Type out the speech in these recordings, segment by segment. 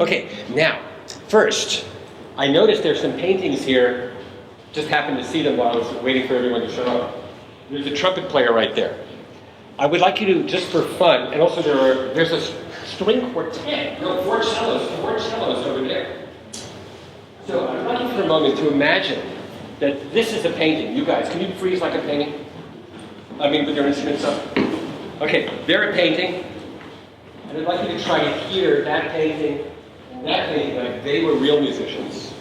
Okay, now, first, I noticed there's some paintings here. Just happened to see them while I was waiting for everyone to show up. There's a trumpet player right there. I would like you to, just for fun, and also there's a string quartet. There are four cellos over there. So I'd like you for a moment to imagine that this is a painting. You guys, can you freeze like a painting? I mean, with your instruments up. Okay, they're a painting. And I'd like you to try to hear that painting and that painting like they were real musicians.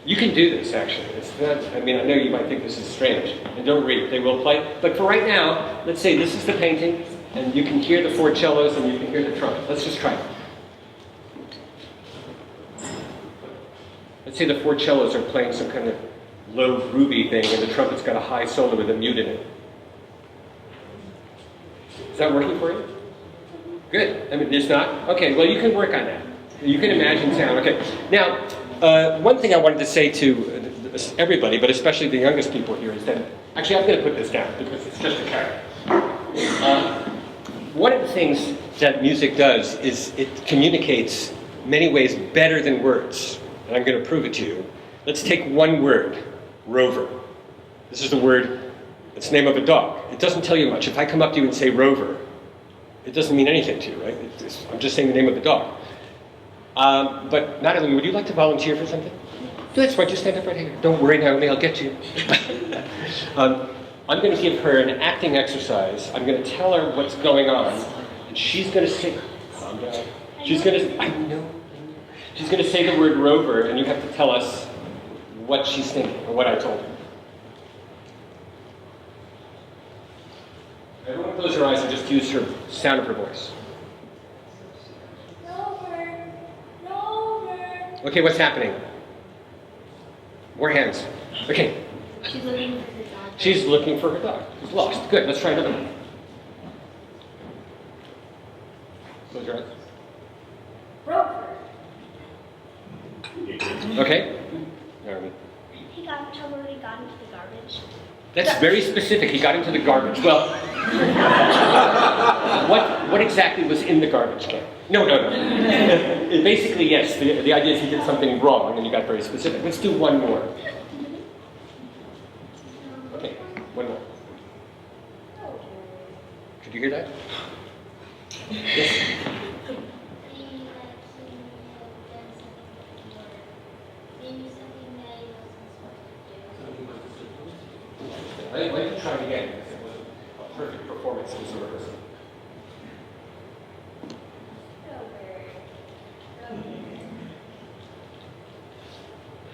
You can do this, actually. It's not, I mean, I know you might think this is strange. And don't worry, they will play. But for right now, let's say this is the painting, and you can hear the four cellos and you can hear the trumpet. Let's just try it. Let's say the four cellos are playing some kind of low groovy thing, and the trumpet's got a high solo with a mute in it. Is that working for you? Good. I mean, it's not? Okay, well, you can work on that. You can imagine sound. Okay. Now, one thing I wanted to say to everybody, but especially the youngest people here, is that, actually, I'm going to put this down because it's just a character. One of the things that music does is it communicates many ways better than words. And I'm going to prove it to you. Let's take one word, rover. This is the word, it's the name of a dog. It doesn't tell you much. If I come up to you and say rover, it doesn't mean anything to you, right? I'm just saying the name of the dog. But Natalie, would you like to volunteer for something? That's right, just stand up right here. Don't worry, Naomi, I'll get you. I'm going to give her an acting exercise. I'm going to tell her what's going on, and she's going to sing. Calm down. She's going to, I know. She's going to say the word rover, and you have to tell us what she's thinking, or what I told her. Everyone close your eyes and just use her sound of her voice. Rover. Rover. Okay, what's happening? More hands. Okay. She's looking for the dog. She's looking for her dog. She's lost. Good, let's try another one. Close your eyes. Rover. Okay. Naomi. He got in trouble when he got into the garbage. That's very specific. He got into the garbage. Well, what exactly was in the garbage can? No. Basically, yes. The idea is he did something wrong, and you got very specific. Let's do one more. Okay, one more. Could you hear that? Yes. I'd like to try it again because it wasn't a perfect performance in the rehearsal.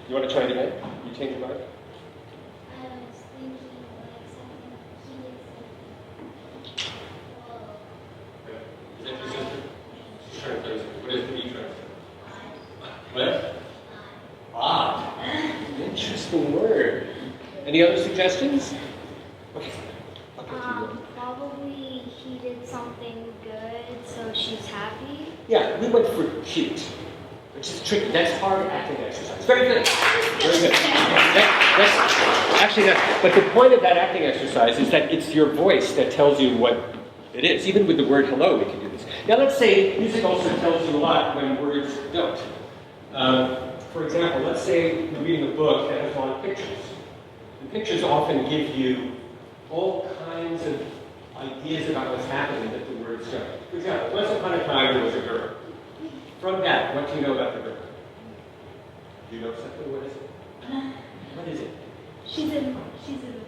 You want to try it again? You change your mind? I was thinking like something Is that your sister? She's trying to play something. What is the E trying to say? What? Odd. Interesting word. Any other suggestions? Okay. Probably he did something good, so she's happy. Yeah, we went for cute, which is tricky. That's hard acting exercise. Very good. Very good. But the point of that acting exercise is that it's your voice that tells you what it is. Even with the word hello, we can do this. Now let's say music also tells you a lot when words don't. For example, let's say you're reading a book that has a lot of pictures. And pictures often give you all kinds of ideas about what's happening that the words don't. For example, once upon a time there was a girl. From that, what do you know about the girl? Do you know something? What is it? What is it? She's in a book. She's in a book.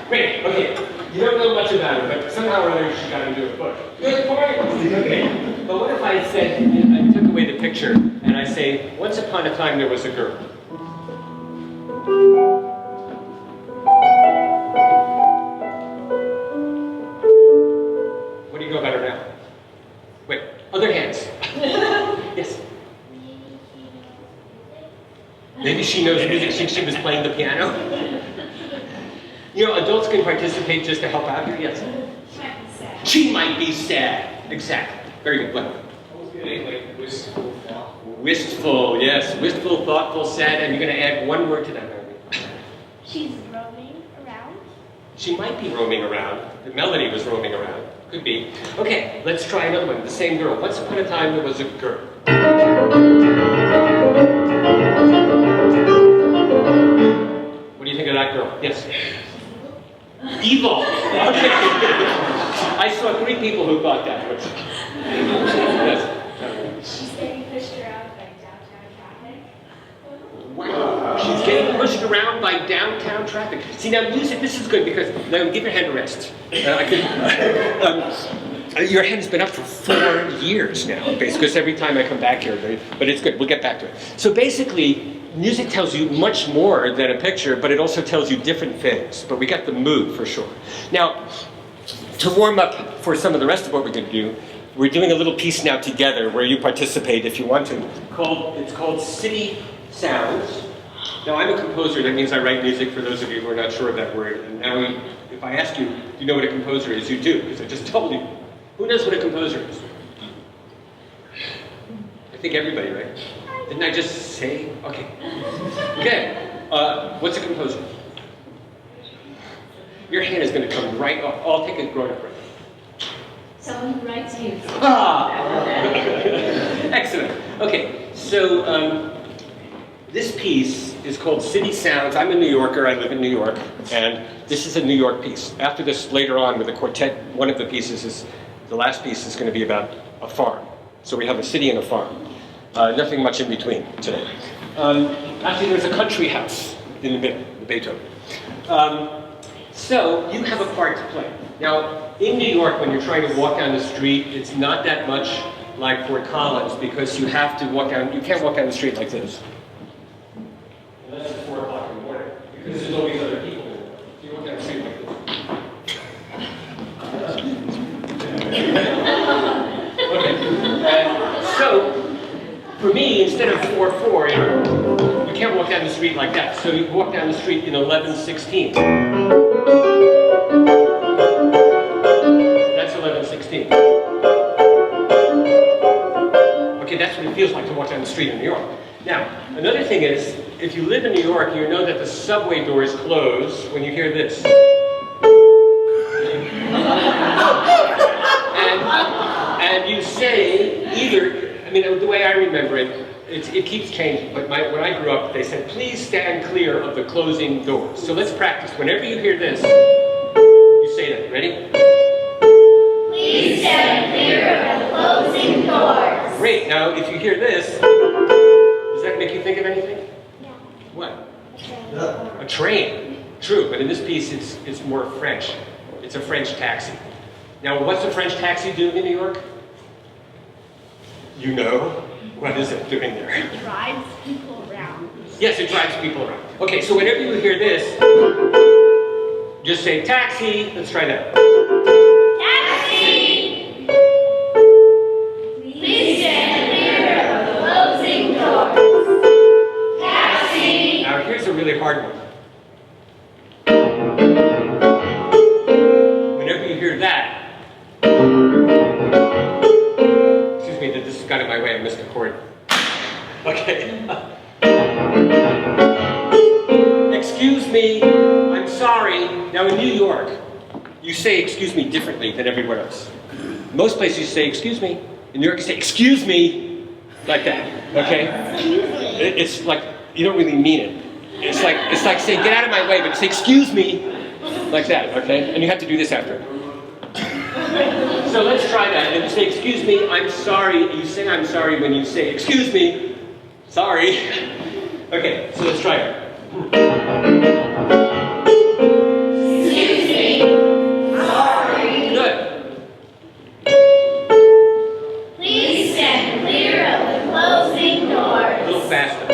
Great, okay. You don't know much about her, but somehow or other she got into a book. Good point. Okay. But what if I said, I took away the picture, and I say, once upon a time there was a girl. What do you know about her now? Wait, other hands. Yes. Maybe she knows music. She was playing the piano. You know, adults can participate just to help out here. Yes. She might be sad. Exactly. Very good. What? Wistful, thoughtful. Wistful, yes. Wistful, thoughtful, sad, and you're going to add one word to that, Mary. She's roaming around. She might be roaming around. The melody was roaming around. Could be. Okay, let's try another one. The same girl. Once upon a time, there was a girl. What do you think of that girl? Yes? Evil. Okay. I saw 3 people who thought that. Yes. She's getting pushed around by downtown traffic. Wow. She's getting pushed around by downtown traffic. See, now music, this is good because, now give your hand a rest. Your hand has been up for 4 years now, because every time I come back here, but it's good, we'll get back to it. So basically, music tells you much more than a picture, but it also tells you different things. But we got the mood for sure. Now, to warm up for some of the rest of what we're going to do, we're doing a little piece now together where you participate if you want to. It's called City Sounds. Now, I'm a composer. That means I write music for those of you who are not sure of that word. And now, if I ask you, do you know what a composer is? You do, because I just told you. Who knows what a composer is? I think everybody, right? Didn't I just say? Okay. Okay. What's a composer? Your hand is going to come right off. I'll take a grown-up breath. Someone who writes music. Ah! Excellent. Okay, so this piece is called City Sounds. I'm a New Yorker. I live in New York. And this is a New York piece. After this, later on, with the quartet, one of the pieces is, the last piece is going to be about a farm. So we have a city and a farm. Nothing much in between today. Actually, there's a country house in the middle, the Beethoven. So you have a part to play. Now, in New York, when you're trying to walk down the street, it's not that much like Fort Collins because you have to walk down, you can't walk down the street like this. Unless it's 4 o'clock in the morning, because there's always other people in there. So you walk down the street like this. Okay, and so, for me, instead of 4/4, you can't walk down the street like that. So you walk down the street in 11/16. That's 11/16. Okay, that's what it feels like to walk down the street in New York. Now, another thing is, if you live in New York, you know that the subway doors close when you hear this. And you say either, I mean, the way I remember it, it keeps changing, but when I grew up, they said, please stand clear of the closing doors. So let's practice. Whenever you hear this, you say that. Ready? Please stand clear of the closing doors. Great. Now, if you hear this, does that make you think of anything? Yeah. What? A train. True, but in this piece, it's more French. It's a French taxi. Now, what's a French taxi doing in New York? You know? What is it doing there? It drives people around. Yes, it drives people around. Okay, so whenever you hear this, just say taxi. Let's try that. Taxi! Please stand clear of the closing doors. Taxi! Now, here's a really hard one. Whenever you hear that, excuse me, this got in my way, I missed a chord. Okay. Excuse me, I'm sorry. Now in New York, you say excuse me differently than everywhere else. Most places you say excuse me. In New York you say excuse me, like that, okay? It's like, you don't really mean it. It's like saying get out of my way, but say excuse me, like that, okay? And you have to do this after. So let's try that. And say, excuse me, I'm sorry. You say I'm sorry when you say, excuse me, sorry. Okay, so let's try it. Excuse me. Sorry. Good. Please stand clear of the closing A doors. little faster.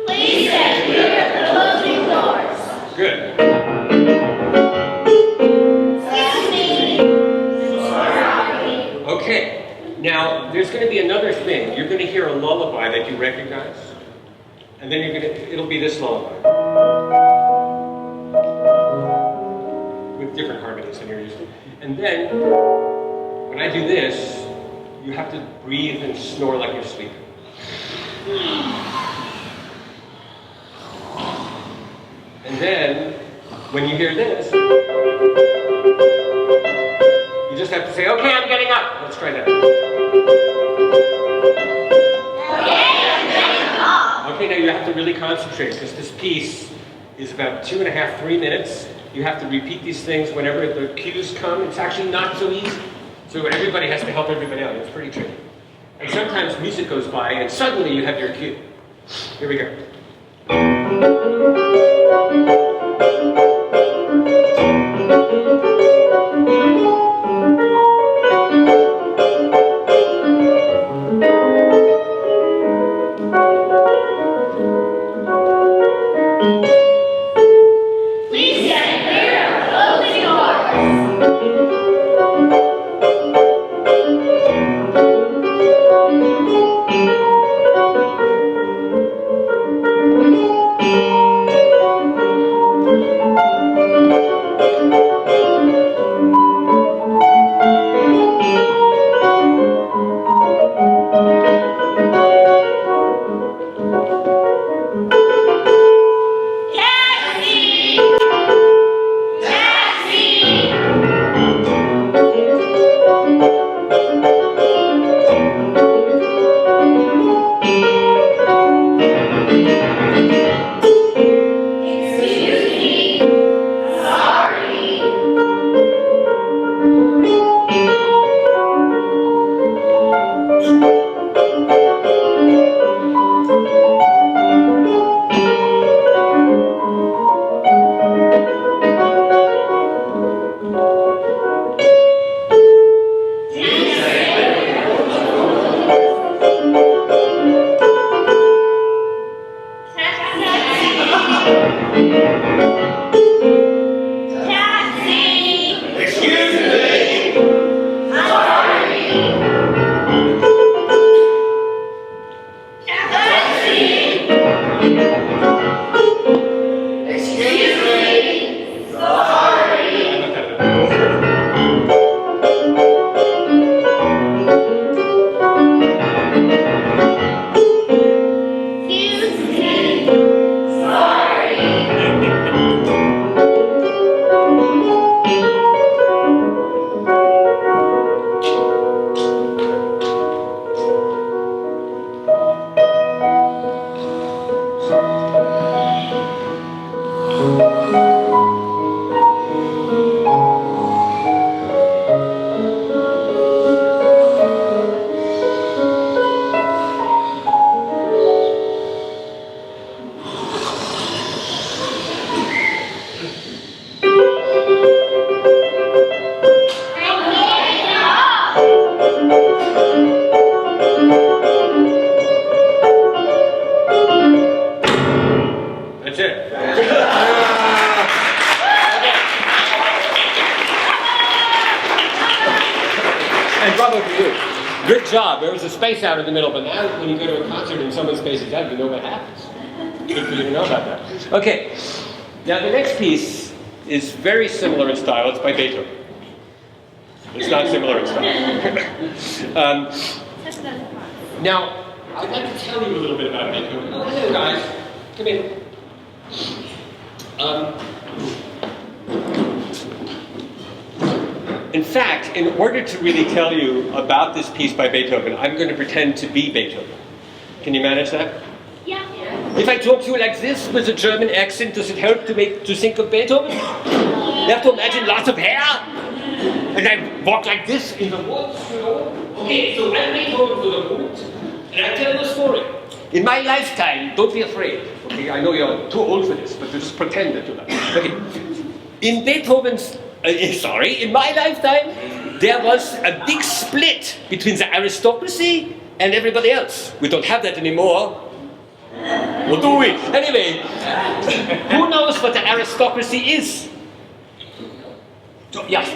Please stand clear of the closing doors. Good. Excuse me. Sorry. Okay. Now, there's going to be another thing. You're going to hear a lullaby that you recognize. And then it'll be this lullaby. With different harmonies than you're used to. And then, when I do this, you have to breathe and snore like you're sleeping. And then, when you hear this, you just have to say, okay, I'm getting up. Let's try that. Okay, now you have to really concentrate because this piece is about 2.5, 3 minutes. You have to repeat these things whenever the cues come. It's actually not so easy. So everybody has to help everybody out. It's pretty tricky. And sometimes music goes by and suddenly you have your cue. Here we go. Please stand clear of closing doors. Cathy! Cathy! Excuse me. Sorry. Cathy! Excuse me. Sorry. Cathy! Excuse me. Sorry. Excuse me. Sorry. That's it. And bravo to you. Good job. There was a space out in the middle, but now when you go to a concert and someone spaces out, you know what happens. Good for you to know about that. Okay. Now the next piece is very similar in style. It's by Beethoven. It's not similar in style. Now, I'd like to tell you a little bit about Beethoven. Oh, hello guys. Come in. In fact, in order to really tell you about this piece by Beethoven, I'm going to pretend to be Beethoven. Can you manage that? Yeah. If I talk to you like this with a German accent, does it help to think of Beethoven? You have to imagine lots of hair, and I walk like this in the woods, you know. Okay, so I'm Beethoven for the moment, and I tell you a story. In my lifetime, don't be afraid. Okay, I know you're too old for this, but just pretend that you're not. Okay, in Beethoven's, in my lifetime, there was a big split between the aristocracy and everybody else. We don't have that anymore. Or do we? Anyway, who knows what the aristocracy is? Yes.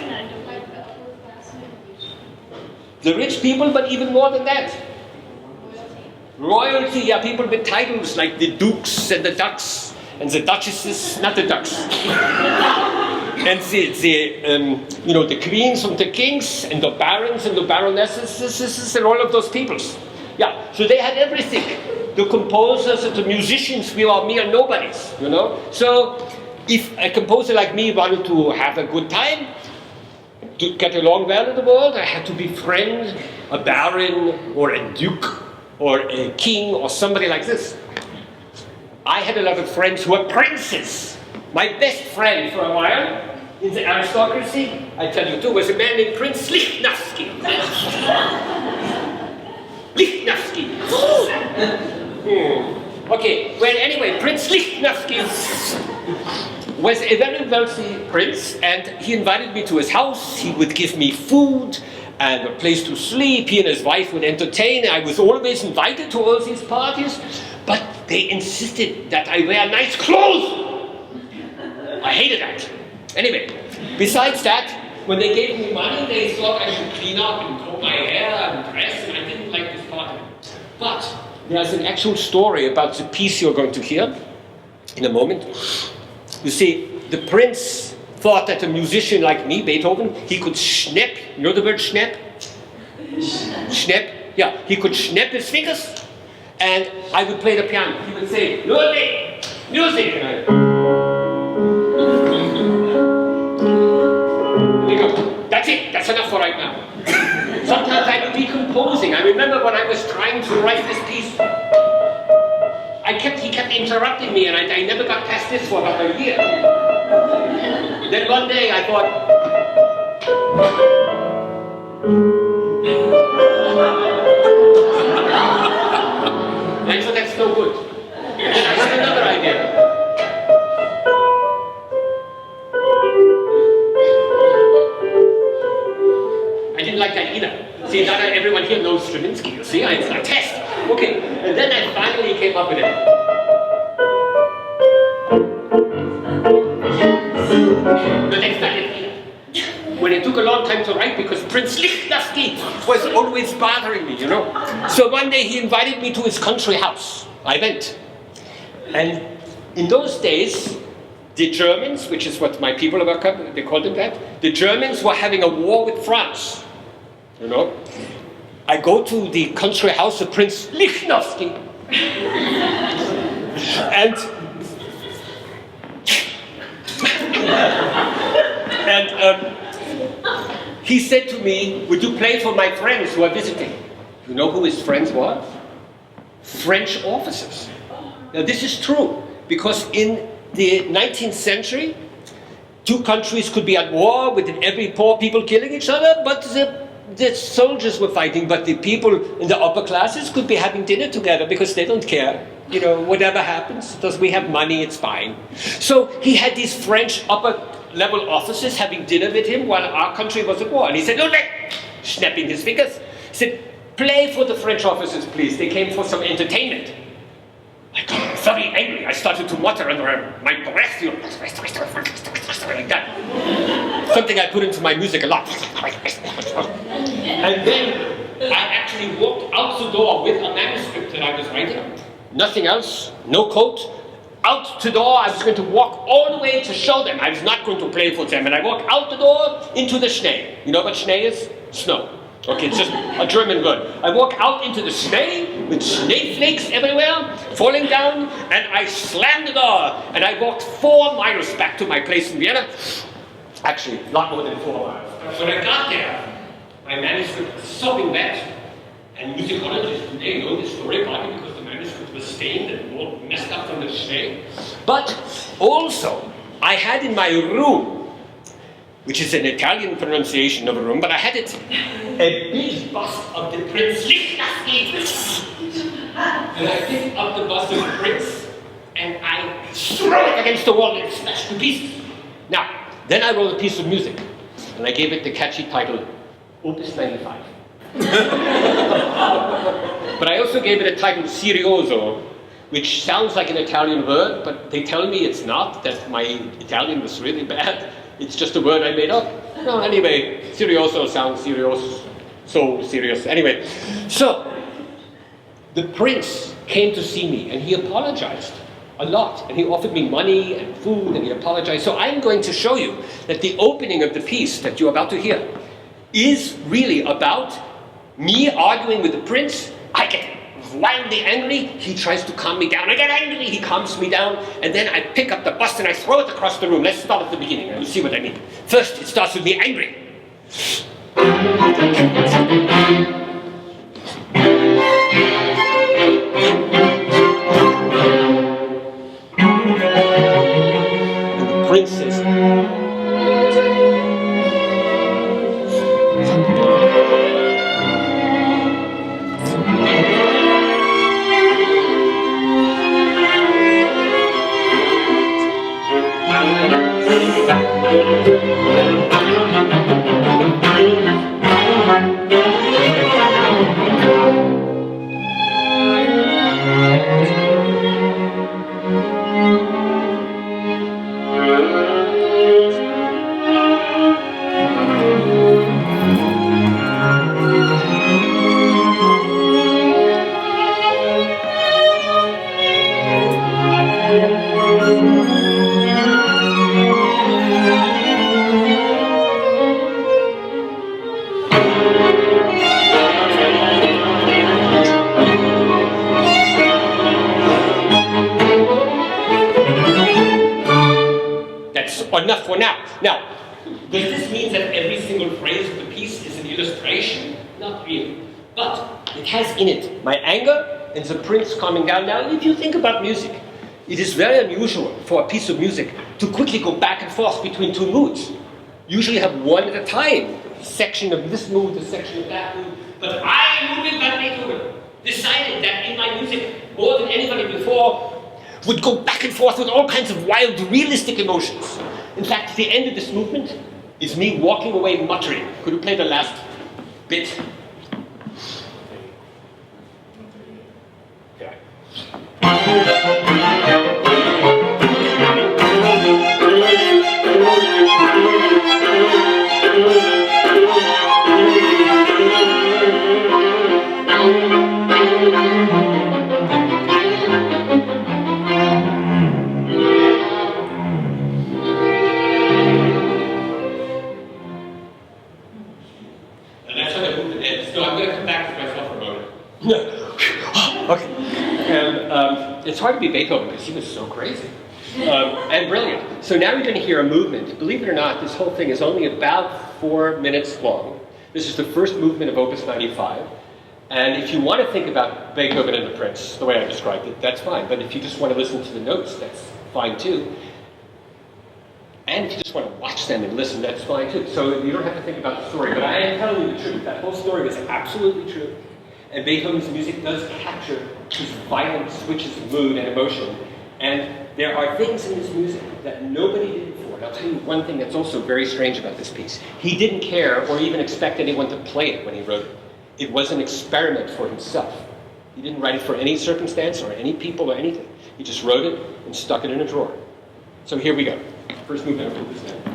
The rich people, but even more than that. Royalty, yeah, people with titles like the dukes and the ducks and the duchesses, not the ducks. And the queens and the kings and the barons and the baronesses and all of those peoples. Yeah, so they had everything. The composers and the musicians, we are mere nobodies, you know. So if a composer like me wanted to have a good time, to get along well in the world, I had to befriend a baron or a duke or a king or somebody like this. I had a lot of friends who were princes. My best friend for a while in the aristocracy, I tell you too, was a man named Prince Lichnowsky. Lichnowsky. Okay, well anyway, Prince Lichnowsky was a very wealthy prince, and he invited me to his house. He would give me food and a place to sleep. He and his wife would entertain. I was always invited to all these parties, but they insisted that I wear nice clothes. I hated that. Anyway, besides that, when they gave me money, they thought I should clean up and comb my hair and dress, and I didn't like this party. But there's an actual story about the piece you're going to hear in a moment. You see, the prince thought that a musician like me, Beethoven, he could snap, you know the word snap? Snap, yeah, he could snap his fingers, and I would play the piano. He would say, music, music, and I... That's it, that's enough for right now. Sometimes I would be composing. I remember when I was trying to write this piece, he kept interrupting me, and I never got past this for about a year. Then one day I thought, I thought that's no good. And then I had another idea. I didn't like that either. See, not everyone here knows Stravinsky, you see, it's a test. Okay, and then I finally came up with it. But that's not it either. When it took a long time to write, because Prince Lichnowsky was always bothering me, you know. So one day he invited me to his country house. I went. And in those days, the Germans, which is what my people were, they called them that, the Germans were having a war with France. You know, I go to the country house of Prince Lichnowsky, and he said to me, "Would you play for my friends who are visiting?" You know who his friends were? French officers. Now this is true, because in the 19th century, two countries could be at war with every poor people killing each other, but the soldiers were fighting, but the people in the upper classes could be having dinner together because they don't care. You know, whatever happens, because we have money, it's fine. So he had these French upper level officers having dinner with him while our country was at war. And he said, "No, snapping his fingers. He said, "Play for the French officers, please. They came for some entertainment." I got very angry. I started to mutter under my breath, you know, like that. Something I put into my music a lot. And then I actually walked out the door with a manuscript that I was writing. Nothing else, no coat. Out the door, I was going to walk all the way to show them. I was not going to play for them. And I walked out the door into the Schnee. You know what Schnee is? Snow. Okay, it's just a German word. I walk out into the Schnee with snowflakes everywhere, falling down, and I slammed the door. And I walked 4 miles back to my place in Vienna. Actually, not more than 4 miles. When I got there, my manuscript was sopping wet. And musicologists today know this story, partly because the manuscript was stained and all messed up from the Schnee. But also, I had in my room, which is an Italian pronunciation of a room, but I had it, a big bust of the Prince Lichnowsky. And I picked up the bust of the prince, and I threw it against the wall and it smashed to pieces. Now, then I wrote a piece of music, and I gave it the catchy title, Opus 95. But I also gave it a title, Serioso, which sounds like an Italian word, but they tell me it's not, that my Italian was really bad. It's just a word I made up. No, anyway, serioso sounds serious, so serious. Anyway, so the prince came to see me and he apologized a lot. And he offered me money and food and he apologized. So I'm going to show you that the opening of the piece that you're about to hear is really about me arguing with the prince. I get wildly angry, he tries to calm me down. I get angry, he calms me down, and then I pick up the bust and I throw it across the room. Let's start at the beginning, and you'll see what I mean. First, it starts with me angry. And the prince says, enough for now. Now, does this mean that every single phrase of the piece is an illustration? Not really. But it has in it my anger and the prince calming down. Now, if you think about music, it is very unusual for a piece of music to quickly go back and forth between two moods. Usually you have one at a time, a section of this mood, a section of that mood. But I, Ludwig van Beethoven, decided that in my music, more than anybody before, would go back and forth with all kinds of wild, realistic emotions. In fact, the end of this movement is me walking away muttering. Could you play the last bit? Okay. Okay, and it's hard to be Beethoven because he was so crazy and brilliant. So now you're going to hear a movement. Believe it or not, this whole thing is only about 4 minutes long. This is the first movement of Opus 95. And if you want to think about Beethoven and the Prince, the way I described it, that's fine. But if you just want to listen to the notes, that's fine too. And if you just want to watch them and listen, that's fine too. So you don't have to think about the story. But I am telling you the truth. That whole story was absolutely true. And Beethoven's music does capture these violent switches of mood and emotion. And there are things in this music that nobody did before. And I'll tell you one thing that's also very strange about this piece. He didn't care or even expect anyone to play it when he wrote it. It was an experiment for himself. He didn't write it for any circumstance or any people or anything. He just wrote it and stuck it in a drawer. So here we go. First movement of this now.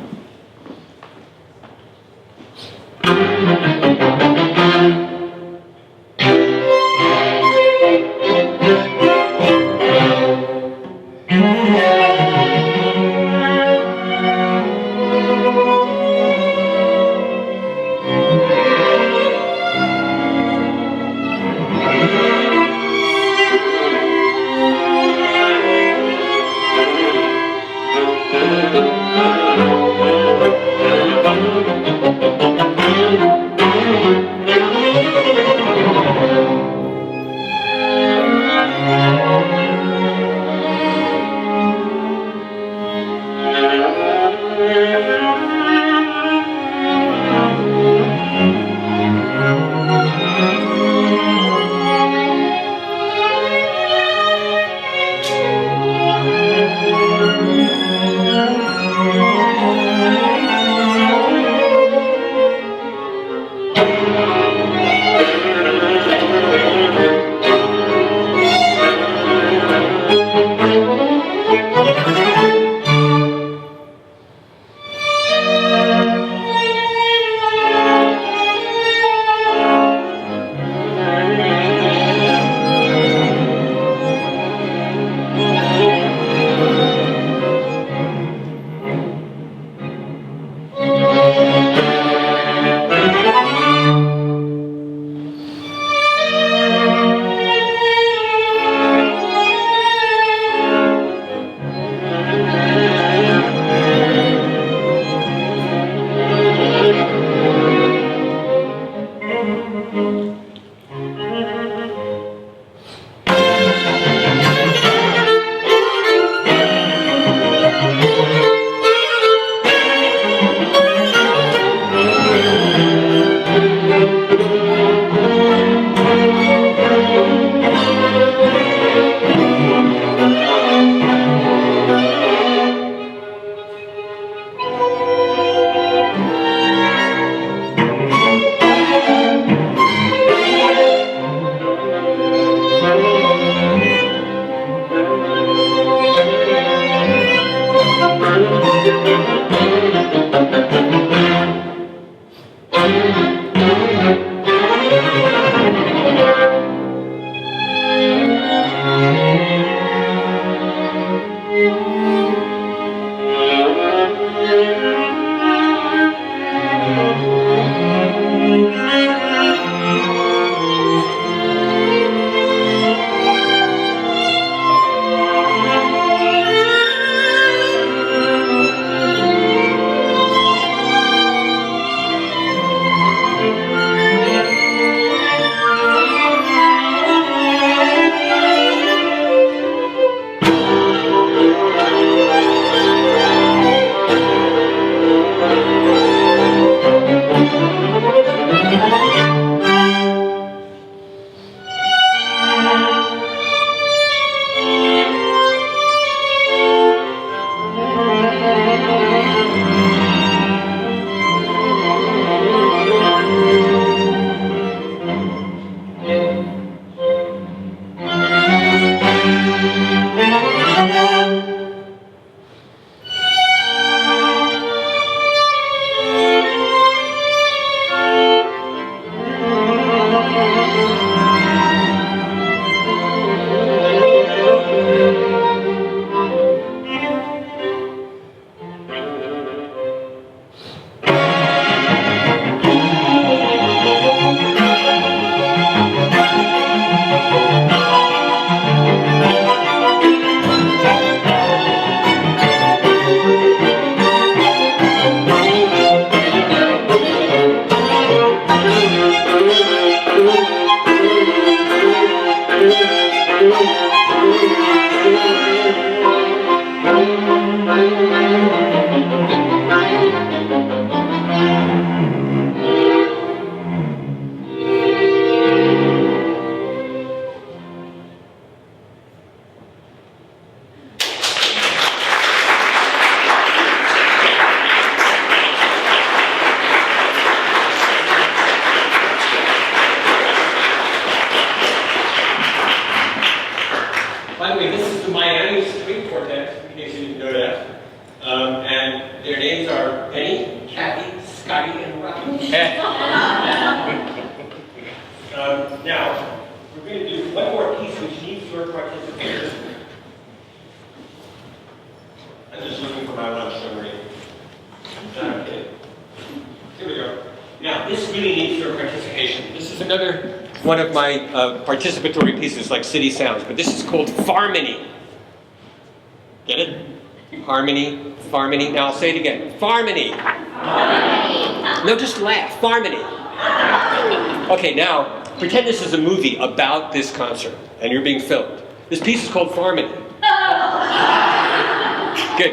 By the way, this is the Miami String Quartet, in case you didn't know that. And their names are Penny, Cathy, Scotty, and Robbie. Now, we're going to do one more piece which needs your participation. I'm just looking for my lunch summary. Okay. Here we go. Now, this really needs your participation. This is another one of my participatory pieces, like City Sounds, but this is called Farmony. Get it? Harmony, Farmony. Now I'll say it again. Farmony. Farmony. No, just laugh. Farmony. Okay, now pretend this is a movie about this concert, and you're being filmed. This piece is called Farmony.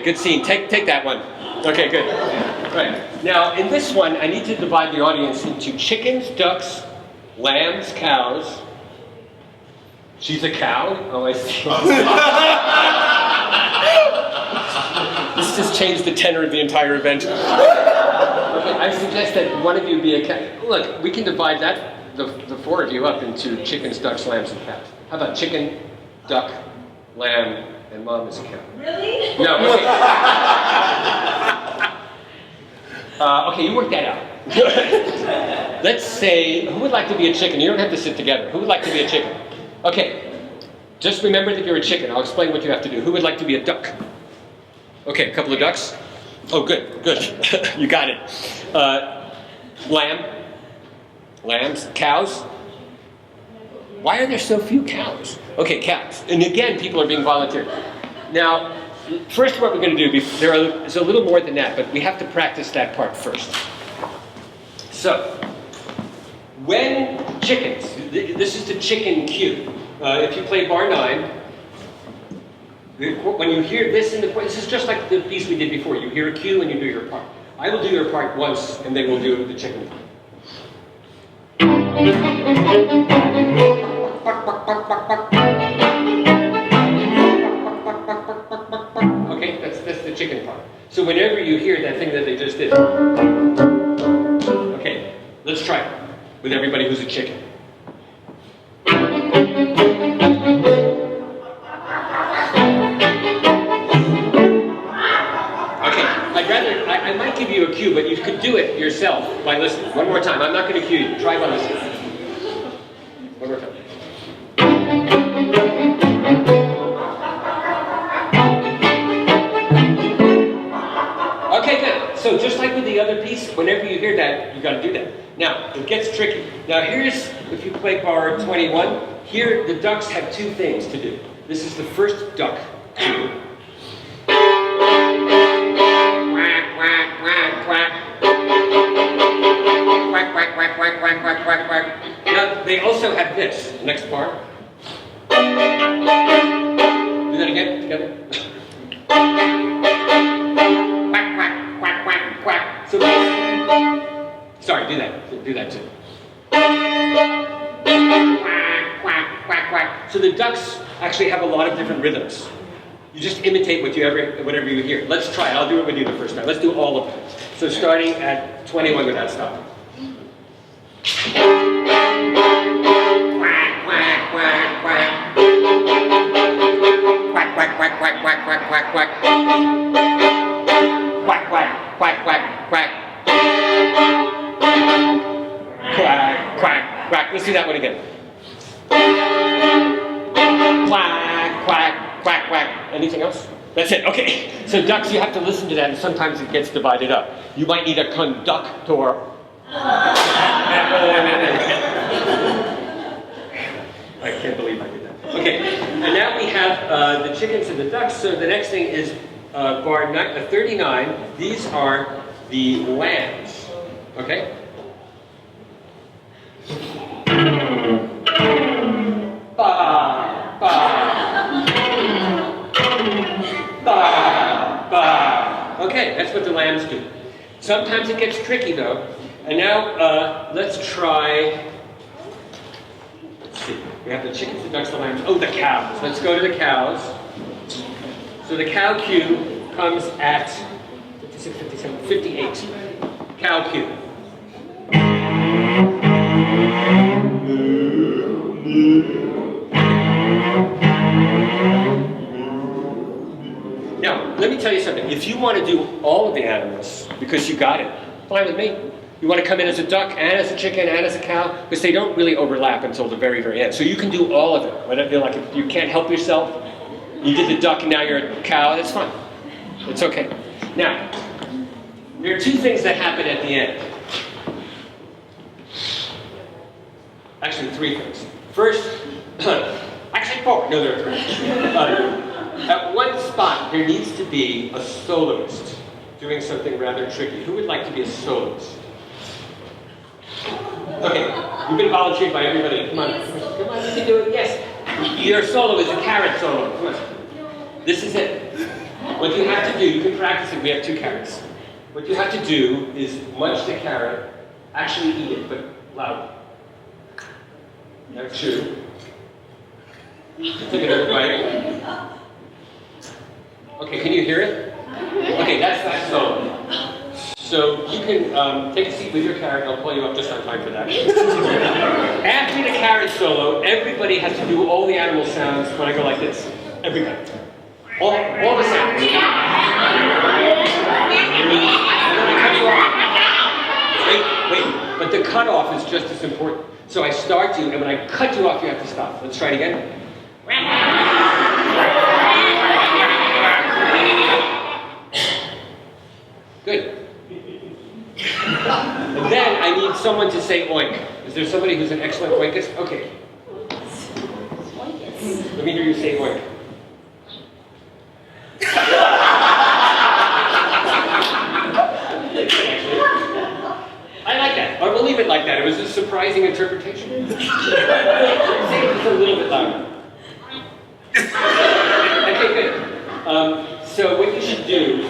Good scene. Take that one. Okay, good. Right. Now, in this one, I need to divide the audience into chickens, ducks, lambs, cows. She's a cow? Oh, I see. This just changed the tenor of the entire event. Okay, I suggest that one of you be a cow. Look, we can divide that, the four of you, up into chickens, ducks, lambs, and cows. How about chicken, duck, lamb, and mom is a cow? Really? No, okay. Okay, you work that out. Let's say, who would like to be a chicken? You don't have to sit together. Who would like to be a chicken? Okay, just remember that you're a chicken. I'll explain what you have to do. Who would like to be a duck? Okay, a couple of ducks. Oh, good. You got it. Lambs, cows. Why are there so few cows? Okay, cows. And again, people are being volunteered. Now, first what we're going to do, there's a little more than that, but we have to practice that part first. So, when chickens. This is the chicken cue. If you play bar 9, when you hear this in the this is just like the piece we did before. You hear a cue and you do your part. I will do your part once, and then we'll do the chicken part. Okay, that's the chicken part. So whenever you hear that thing that they just did, okay, let's try it with everybody who's a chicken. I might give you a cue, but you could do it yourself by listening. One more time. I'm not going to cue you. Try by listening. One more time. Okay, good. So just like with the other piece, whenever you hear that, you got to do that. Now, it gets tricky. Now here's, if you play bar 21, here the ducks have two things to do. This is the first duck cue. Now, they also have this, next part. Do that again, together. Quack, quack, quack, quack, quack. So, sorry, do that too. Quack, quack, quack, quack. So the ducks actually have a lot of different rhythms. You just imitate whatever you hear. Let's try it. I'll do it with you the first time. Let's do all of them. So starting at 21 without stopping. Quack, quack, quack, quack. Quack, quack, quack, quack, quack, quack, quack, quack. Quack, quack, quack, quack, quack. Quack, quack, quack. Let's do that one again. Quack, quack, quack, quack. Anything else? That's it. Okay. So ducks, you have to listen to that, and sometimes it gets divided up. You might need a conductor. I can't believe I did that. Okay. And now we have the chickens and the ducks. So the next thing is bar 39. These are the lambs. Okay. Ba, ba. Ba, ba. Okay, that's what the lambs do. Sometimes it gets tricky though. And now let's try, let's see, we have the chickens, the ducks, the lambs, oh, the cows. Let's go to the cows. So the cow cue comes at 56, 57, 58. Cow cue. Now, let me tell you something. If you want to do all of the animals, because you got it, fine with me. You want to come in as a duck, and as a chicken, and as a cow, because they don't really overlap until the very, very end. So you can do all of it. Whatever, like if you can't help yourself, you did the duck and now you're a cow, that's fine. It's okay. Now, there are two things that happen at the end. Actually, three things. First, actually four. No, there are three. At one spot, there needs to be a soloist doing something rather tricky. Who would like to be a soloist? Okay, you've been volunteered by everybody. Come on, come on, you can do it. Yes. Your solo is a carrot solo. Come on. This is it. What you have to do, you can practice it. We have 2 carrots. What you have to do is munch the carrot, actually eat it, but loud. Now chew. Take another bite. Okay, can you hear it? Okay, that's that solo. So you can take a seat with your carrot. I'll pull you up just on time for that. After the carrot solo, everybody has to do all the animal sounds when I go like this. Everybody. All the sounds. Wait. But the cutoff is just as important. So I start you, and when I cut you off, you have to stop. Let's try it again. Good. And then I need someone to say oink. Is there somebody who's an excellent oinkist? Okay. Let me hear you say oink. I like that. But we'll leave it like that. It was a surprising interpretation. Say it just a little bit louder. Okay, good. So what you should do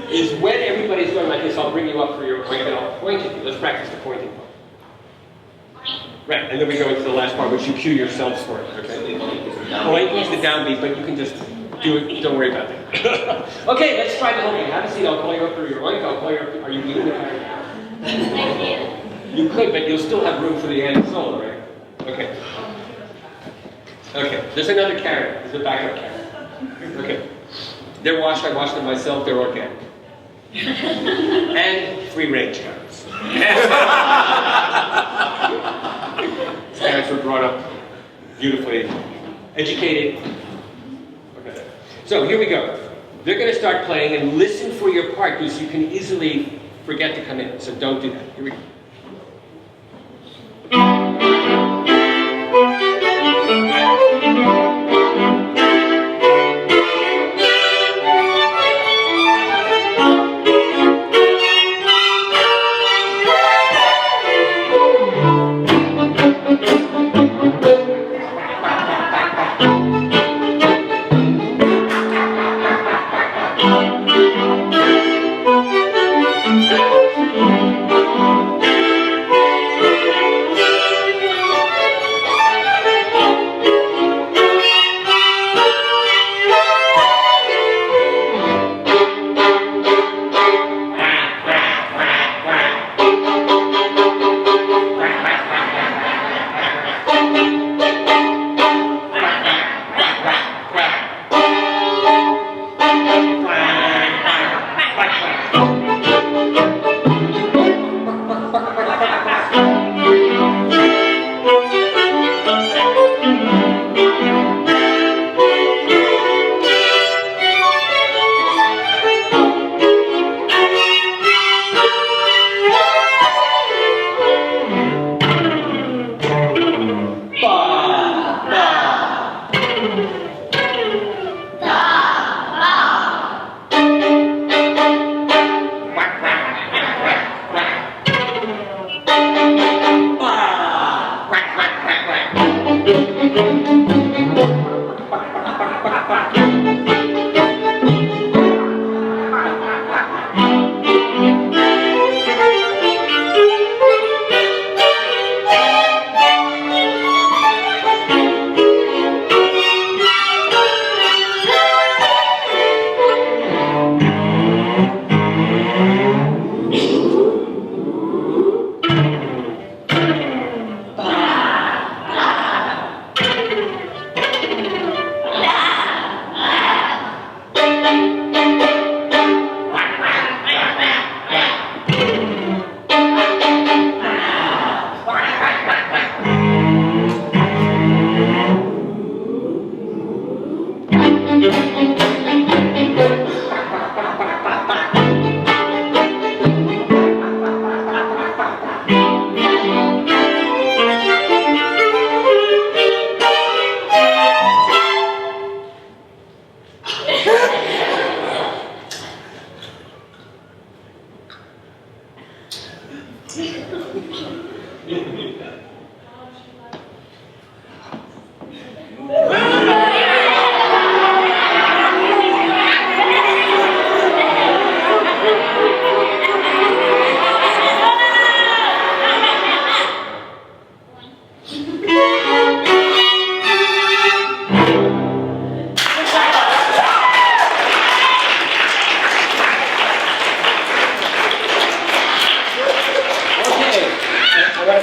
is when everybody's going like this, I'll bring you up for your point and I'll point at you. Let's practice the pointing part. Right, and then we go into the last part, which you cue yourselves for it, okay? Point is the downbeat, but you can just do it, don't worry about that. Okay, let's try the whole thing. Have a seat, I'll call you up for your oink, I'll call you up. Are you leading the choir now? You could, but you'll still have room for the end solo, right? Okay. Okay, there's another carrot. There's a backup carrot. Okay. They're washed, I washed them myself, they're organic. And free-range carrots. Parents were brought up beautifully, educated. Okay. So here we go. They're going to start playing and listen for your part because you can easily forget to come in. So don't do that. Here we go.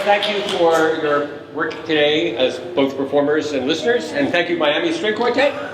Thank you for your work today as both performers and listeners, and thank you Miami String Quartet.